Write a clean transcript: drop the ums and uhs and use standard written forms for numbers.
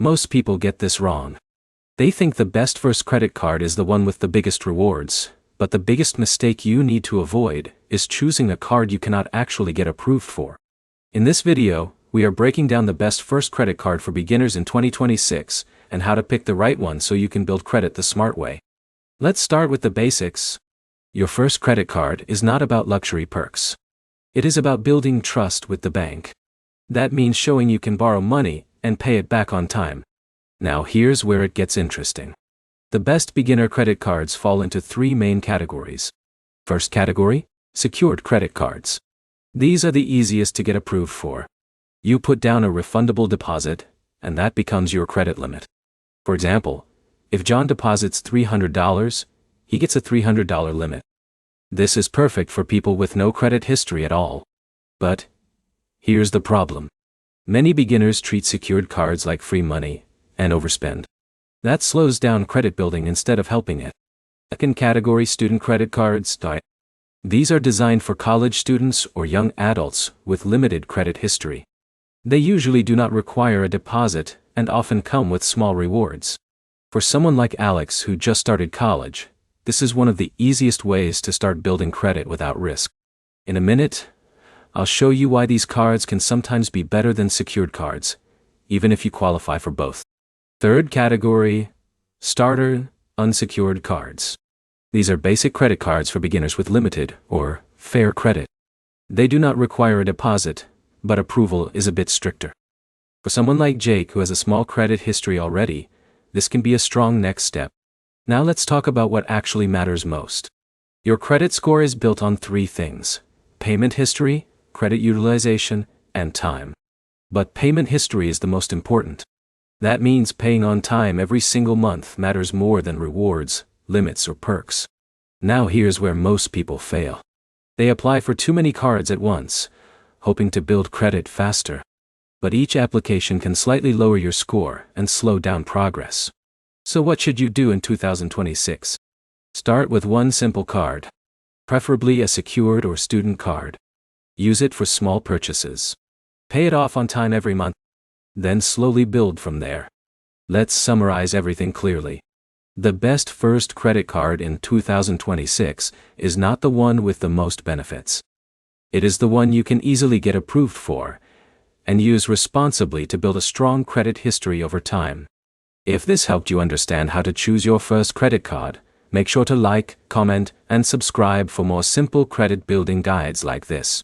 Most people get this wrong. They think the best first credit card is the one with the biggest rewards, but the biggest mistake you need to avoid is choosing a card you cannot actually get approved for. In this video, we are breaking down the best first credit card for beginners in 2026 and how to pick the right one so you can build credit the smart way. Let's start with the basics. Your first credit card is not about luxury perks. It is about building trust with the bank. That means showing you can borrow money and pay it back on time. Now here's where it gets interesting. The best beginner credit cards fall into three main categories. First category, secured credit cards. These are the easiest to get approved for. You put down a refundable deposit, and that becomes your credit limit. For example, if John deposits $300, he gets a $300 limit. This is perfect for people with no credit history at all. But here's the problem. Many beginners treat secured cards like free money and overspend. That slows down credit building instead of helping it. Second category, student credit cards. These are designed for college students or young adults with limited credit history. They usually do not require a deposit and often come with small rewards. For someone like Alex who just started college, this is one of the easiest ways to start building credit without risk. In a minute, I'll show you why these cards can sometimes be better than secured cards, even if you qualify for both. Third category, starter, unsecured cards. These are basic credit cards for beginners with limited or fair credit. They do not require a deposit, but approval is a bit stricter. For someone like Jake who has a small credit history already, this can be a strong next step. Now let's talk about what actually matters most. Your credit score is built on three things: payment history, credit utilization, and time. But payment history is the most important. That means paying on time every single month matters more than rewards, limits, or perks. Now here's where most people fail. They apply for too many cards at once, hoping to build credit faster. But each application can slightly lower your score and slow down progress. So what should you do in 2026? Start with one simple card, preferably a secured or student card. Use it for small purchases. Pay it off on time every month. Then slowly build from there. Let's summarize everything clearly. The best first credit card in 2026 is not the one with the most benefits. It is the one you can easily get approved for and use responsibly to build a strong credit history over time. If this helped you understand how to choose your first credit card, make sure to like, comment, and subscribe for more simple credit building guides like this.